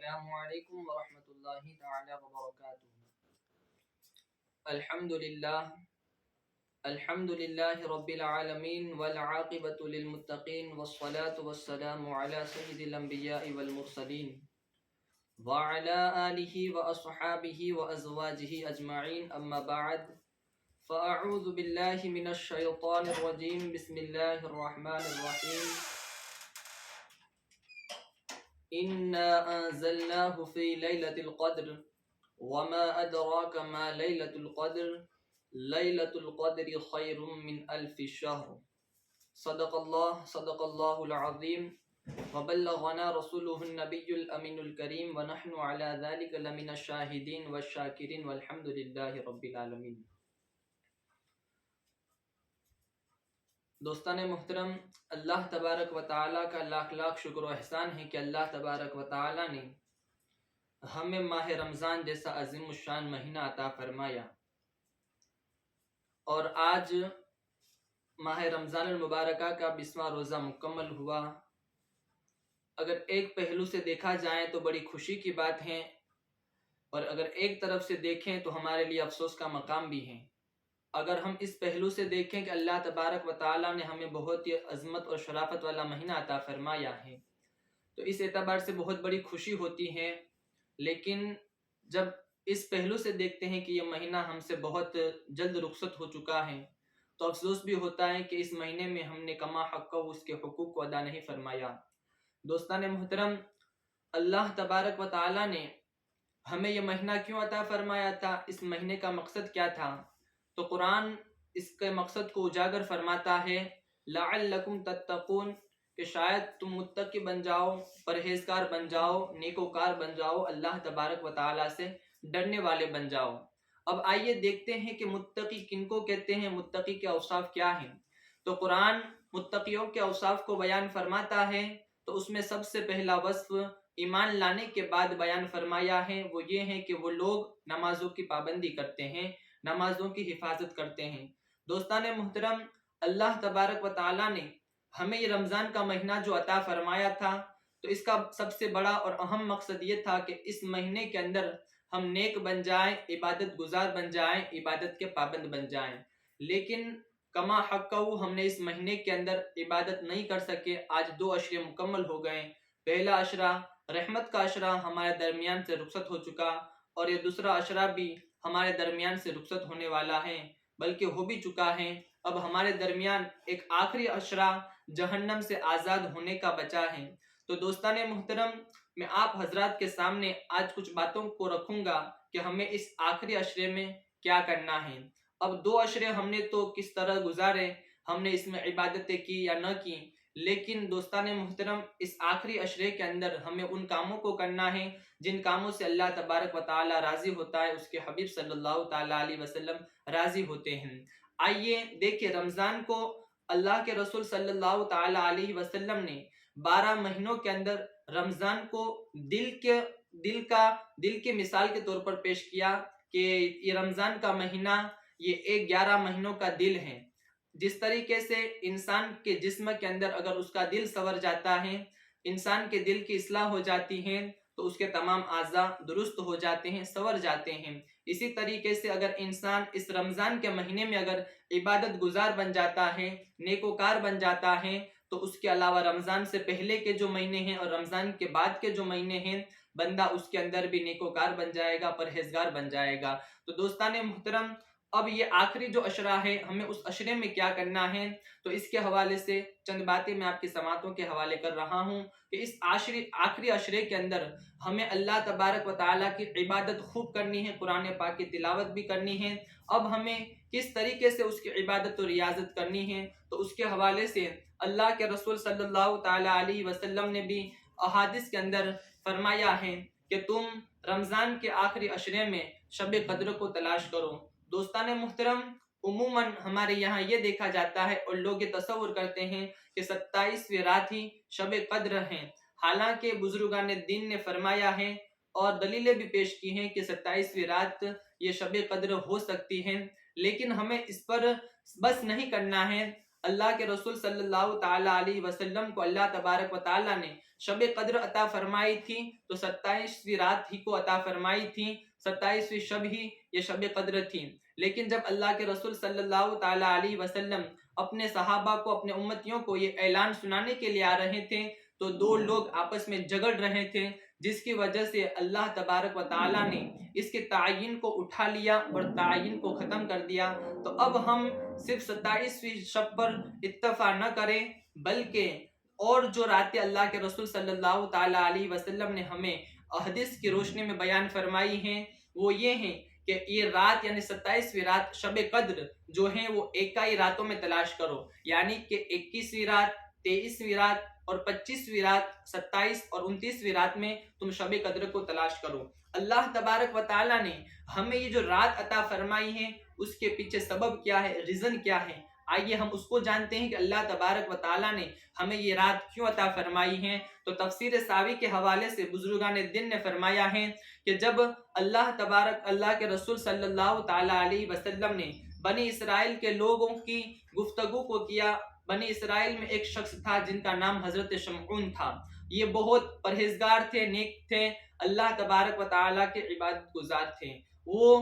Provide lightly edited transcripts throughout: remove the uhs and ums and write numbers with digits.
السلام علیکم ورحمۃ اللہ تعالی وبرکاتہ۔ الحمد للہ رب العالمین والعاقبۃ للمتقین والصلاة والسلام علی سید الانبیاء والمرسلین وعلی آلہ واصحابہ وازواجہ اجمعین، اما بعد فاعوذ باللہ من الشیطان الرجیم، بسم اللہ الرحمن الرحیم۔ إنا أنزلناه في ليلة القدر وما أدراك ما ليلة القدر ليلة القدر خير من ألف شهر۔ صدق الله العظيم وبلغنا رسوله النبي الأمين الكريم ونحن على ذلك لمن الشاهدين والشاكرين والحمد لله رب العالمين۔ دوستان محترم، اللہ تبارک و تعالیٰ کا لاکھ لاکھ شکر و احسان ہے کہ اللہ تبارک و تعالیٰ نے ہمیں ماہ رمضان جیسا عظیم الشان مہینہ عطا فرمایا، اور آج ماہ رمضان المبارکہ کا 20واں روزہ مکمل ہوا۔ اگر ایک پہلو سے دیکھا جائے تو بڑی خوشی کی بات ہے، اور اگر ایک طرف سے دیکھیں تو ہمارے لیے افسوس کا مقام بھی ہے۔ اگر ہم اس پہلو سے دیکھیں کہ اللہ تبارک و تعالیٰ نے ہمیں بہت ہی عظمت اور شرافت والا مہینہ عطا فرمایا ہے، تو اس اعتبار سے بہت بڑی خوشی ہوتی ہے۔ لیکن جب اس پہلو سے دیکھتے ہیں کہ یہ مہینہ ہم سے بہت جلد رخصت ہو چکا ہے، تو افسوس بھی ہوتا ہے کہ اس مہینے میں ہم نے کما حق اس کے حقوق کو ادا نہیں فرمایا۔ دوستان محترم، اللہ تبارک و تعالیٰ نے ہمیں یہ مہینہ کیوں عطا فرمایا تھا، اس مہینے کا مقصد کیا تھا؟ تو قرآن اس کے مقصد کو اجاگر فرماتا ہے، لعلکم تتقون، کہ شاید تم متقی بن جاؤ، پرہیزگار بن جاؤ، نیکوکار بن جاؤ، اللہ تبارک و تعالیٰ سے ڈرنے والے بن جاؤ۔ اب آئیے دیکھتے ہیں کہ متقی کن کو کہتے ہیں، متقی کے اوصاف کیا ہیں۔ تو قرآن متقیوں کے اوصاف کو بیان فرماتا ہے، تو اس میں سب سے پہلا وصف ایمان لانے کے بعد بیان فرمایا ہے، وہ یہ ہے کہ وہ لوگ نمازوں کی پابندی کرتے ہیں، نمازوں کی حفاظت کرتے ہیں۔ دوستان محترم، اللہ تبارک و تعالیٰ نے ہمیں یہ رمضان کا مہینہ جو عطا فرمایا تھا، تو اس کا سب سے بڑا اور اہم مقصد یہ تھا کہ اس مہینے کے اندر ہم نیک بن جائیں، عبادت گزار بن جائیں، عبادت کے پابند بن جائیں۔ لیکن کما حق ہم نے اس مہینے کے اندر عبادت نہیں کر سکے۔ آج 2 عشرے مکمل ہو گئے۔ پہلا عشرہ رحمت کا عشرہ ہمارے درمیان سے رخصت ہو چکا، اور یہ دوسرا عشرہ بھی ہمارے درمیان سے رخصت ہونے والا ہے، بلکہ ہو بھی چکا ہے۔ اب ہمارے درمیان ایک آخری عشرہ جہنم سے آزاد ہونے کا بچا ہے۔ تو دوستان محترم، میں آپ حضرات کے سامنے آج کچھ باتوں کو رکھوں گا کہ ہمیں اس آخری عشرے میں کیا کرنا ہے۔ اب 2 عشرے ہم نے تو کس طرح گزارے، ہم نے اس میں عبادتیں کی یا نہ کی، لیکن دوستان محترم، اس آخری عشرے کے اندر ہمیں ان کاموں کو کرنا ہے جن کاموں سے اللہ تبارک و تعالیٰ راضی ہوتا ہے، اس کے حبیب صلی اللہ تعالیٰ علیہ وسلم راضی ہوتے ہیں۔ آئیے دیکھیں، رمضان کو اللہ کے رسول صلی اللہ تعالیٰ علیہ وسلم نے 12 مہینوں کے اندر رمضان کو دل کے مثال کے طور پر پیش کیا کہ یہ رمضان کا مہینہ یہ 11 مہینوں کا دل ہے۔ جس طریقے سے انسان کے جسم کے اندر اگر اس کا دل سنور جاتا ہے، انسان کے دل کی اصلاح ہو جاتی ہے، تو اس کے تمام اعضاء درست ہو جاتے ہیں، سنور جاتے ہیں۔ اسی طریقے سے اگر انسان اس رمضان کے مہینے میں اگر عبادت گزار بن جاتا ہے، نیکوکار بن جاتا ہے، تو اس کے علاوہ رمضان سے پہلے کے جو مہینے ہیں اور رمضان کے بعد کے جو مہینے ہیں، بندہ اس کے اندر بھی نیکوکار بن جائے گا، پرہیزگار بن جائے گا۔ تو دوستان محترم، اب یہ آخری جو عشرہ ہے، ہمیں اس عشرے میں کیا کرنا ہے، تو اس کے حوالے سے چند باتیں میں آپ کی سماعتوں کے حوالے کر رہا ہوں کہ اس آخری عشرے کے اندر ہمیں اللہ تبارک و تعالیٰ کی عبادت خوب کرنی ہے، قرآن پاک کی تلاوت بھی کرنی ہے۔ اب ہمیں کس طریقے سے اس کی عبادت و ریاضت کرنی ہے، تو اس کے حوالے سے اللہ کے رسول صلی اللہ تعالیٰ علیہ وسلم نے بھی احادیث کے اندر فرمایا ہے کہ تم رمضان کے آخری عشرے میں شب قدر کو تلاش کرو۔ دوستان محترم، عموماً ہمارے یہاں یہ دیکھا جاتا ہے اور لوگ یہ تصور کرتے ہیں کہ 27ویں رات ہی شب قدر ہیں، حالانکہ بزرگان دین نے فرمایا ہے اور دلیلیں بھی پیش کی ہیں کہ 27ویں رات یہ شب قدر ہو سکتی ہے، لیکن ہمیں اس پر بس نہیں کرنا ہے۔ اللہ کے رسول صلی اللہ تعالی علیہ وسلم کو اللہ تبارک و تعالی نے شب قدر عطا فرمائی تھی تو 27ویں رات ہی کو عطا فرمائی تھی، 27ویں شب ہی یہ شب قدر تھی۔ لیکن جب اللہ کے رسول صلی اللہ تعالی علیہ وسلم اپنے صحابہ کو، اپنے امتیوں کو یہ اعلان سنانے کے لیے آ رہے تھے تو دو لوگ آپس میں جھگڑ رہے تھے، جس کی وجہ سے اللہ تبارک و تعالی نے اس کے تعین کو اٹھا لیا اور تعین کو ختم کر دیا۔ تو اب ہم صرف 27ویں شب پر اتفاق نہ کریں، بلکہ اور جو راتیں اللہ کے رسول صلی اللہ تعالی علیہ وسلم نے ہمیں حدیث کی روشنی میں بیان فرمائی ہیں وہ یہ ہیں کہ یہ رات یعنی 27ویں رات شب قدر جو ہیں وہ اکائی راتوں میں تلاش کرو، یعنی کہ 21ویں رات، 23ویں رات اور 25ویں رات، 27 اور 29ویں رات میں تم شب قدر کو تلاش کرو۔ اللہ تبارک و تعالی نے ہمیں یہ جو رات عطا فرمائی ہے اس کے پیچھے سبب کیا ہے، ریزن کیا ہے، آئیے ہم اس کو جانتے ہیں کہ اللہ تبارک و تعالی نے ہمیں یہ رات کیوں عطا فرمائی ہے۔ تو تفسیر ساوی کے حوالے سے بزرگان دین نے فرمایا ہے کہ جب اللہ کے رسول صلی اللہ تعالی علیہ وسلم نے بنی اسرائیل کے لوگوں کی گفتگو کو کیا، بنی اسرائیل میں ایک شخص تھا جن کا نام حضرت شمعون تھا، یہ بہت پرہیزگار تھے، نیک تھے، اللہ تبارک و تعالی کے عبادت گزار تھے، وہ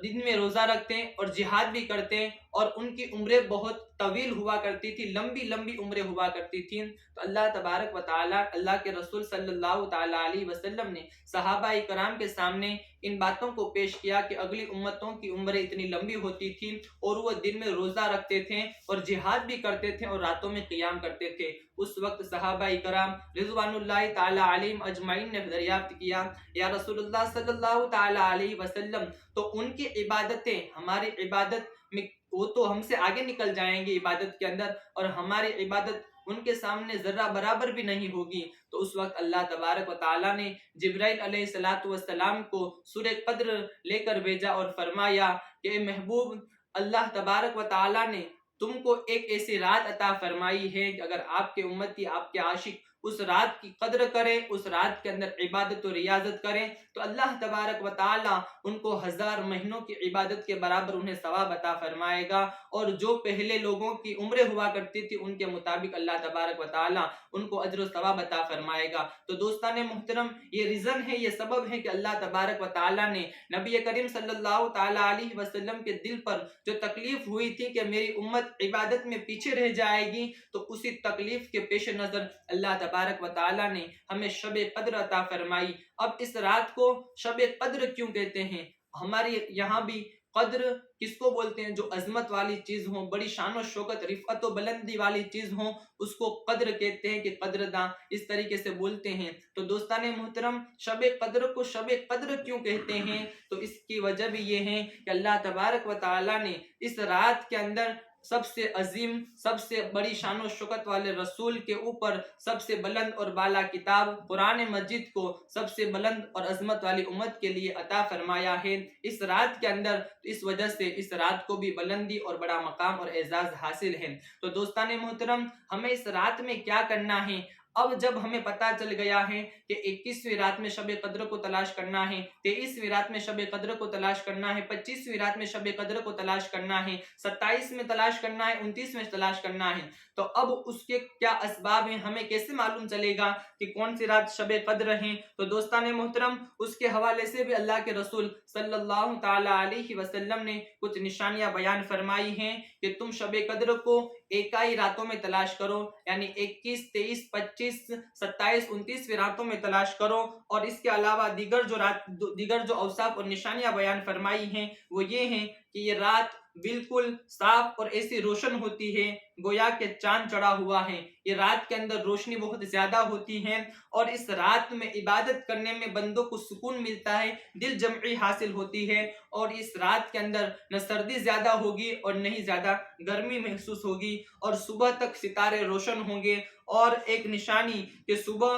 دن میں روزہ رکھتے اور جہاد بھی کرتے اور ان کی عمریں بہت طویل ہوا کرتی تھی، لمبی لمبی عمریں ہوا کرتی تھیں۔ تو اللہ تبارک و تعالی، اللہ کے رسول صلی اللہ تعالی علیہ وسلم نے صحابہ کرام کے سامنے ان باتوں کو پیش کیا کہ اگلی امتوں کی عمریں اتنی لمبی ہوتی تھی اور وہ دن میں روزہ رکھتے تھے اور جہاد بھی کرتے تھے اور راتوں میں قیام کرتے تھے۔ اس وقت صحابہ کرام رضوان اللہ تعالی علیہم اجمعین نے دریافت کیا، یا رسول اللہ صلی اللہ تعالی علیہ وسلم، تو ان کی عبادتیں ہماری عبادت میں وہ تو ہم سے آگے نکل جائیں گے عبادت کے اندر، اور ہماری عبادت ان کے سامنے ذرہ برابر بھی نہیں ہوگی۔ تو اس وقت اللہ تبارک و تعالی نے جبرائیل علیہ السلام کو سورہ قدر لے کر بھیجا اور فرمایا کہ اے محبوب، اللہ تبارک و تعالی نے تم کو ایک ایسی رات عطا فرمائی ہے کہ اگر آپ کے امتی، آپ کے عاشق اس رات کی قدر کریں، اس رات کے اندر عبادت و ریاضت کریں تو اللہ تبارک و تعالی ان کو 1000 مہینوں کی عبادت کے برابر انہیں ثواب عطا فرمائے گا، اور جو پہلے لوگوں کی عمریں ہوا کرتی تھی ان کے مطابق اللہ تبارک و تعالی ان کو اجر و ثواب عطا فرمائے گا۔ تو دوستان محترم، یہ ریزن ہے، یہ سبب ہے کہ اللہ تبارک و تعالی نے نبی کریم صلی اللہ تعالی علیہ وسلم کے دل پر جو تکلیف ہوئی تھی کہ میری امت عبادت میں پیچھے رہ جائے گی، تو اسی تکلیف کے پیش نظر اللہ تبارک و تعالی نے ہمیں شب قدر عطا فرمائی۔ اب اس رات کو شب قدر کیوں کہتے ہیں؟ ہمارے یہاں بھی قدر کس کو بولتے ہیں؟ جو عظمت والی چیز ہو، بڑی شان و شوکت، رفعت و بلندی والی چیز ہو، اس کو قدر کہتے ہیں کہ قدرداں، اس طریقے سے بولتے ہیں۔ تو دوستان محترم، شب قدر کو شب قدر کیوں کہتے ہیں؟ تو اس کی وجہ بھی یہ ہے کہ اللہ تبارک و تعالی نے اس رات کے اندر سب سے عظیم، سب سے بڑی شان و شوکت والے رسول کے اوپر سب سے بلند اور بالا کتاب قرآن مجید کو سب سے بلند اور عظمت والی امت کے لیے عطا فرمایا ہے اس رات کے اندر، اس وجہ سے اس رات کو بھی بلندی اور بڑا مقام اور اعزاز حاصل ہے۔ تو دوستان محترم، ہمیں اس رات میں کیا کرنا ہے؟ اب جب ہمیں پتا چل گیا ہے کہ 21ویں رات میں شب قدر کو تلاش کرنا ہے، 23ویں رات میں شب قدر کو تلاش کرنا ہے، 25ویں رات میں شب قدر کو تلاش کرنا ہے، 27 میں تلاش کرنا ہے، 29 میں تلاش کرنا ہے، تو اب اس کے کیا اسباب ہیں؟ ہمیں کیسے معلوم چلے گا کہ کون سی رات شب قدر ہیں؟ تو دوستان محترم، اس کے حوالے سے بھی اللہ کے رسول صلی اللہ تعالی علیہ وسلم نے کچھ نشانیاں بیان فرمائی ہیں کہ تم شب قدر کو اکائی راتوں میں تلاش کرو، یعنی 21، 23، 25، 27، 29 راتوں میں تلاش کرو، اور اس کے علاوہ دیگر جو اوصاف اور نشانیاں بیان فرمائی ہیں وہ یہ ہیں کہ یہ رات بالکل صاف اور ایسی روشن ہوتی ہے گویا کہ چاند چڑھا ہوا ہے، یہ رات کے اندر روشنی بہت زیادہ ہوتی ہے، اور اس رات میں عبادت کرنے میں بندوں کو سکون ملتا ہے، دل جمعی حاصل ہوتی ہے، اور اس رات کے اندر نہ سردی زیادہ ہوگی اور نہ ہی زیادہ گرمی محسوس ہوگی، اور صبح تک ستارے روشن ہوں گے۔ اور ایک نشانی کہ صبح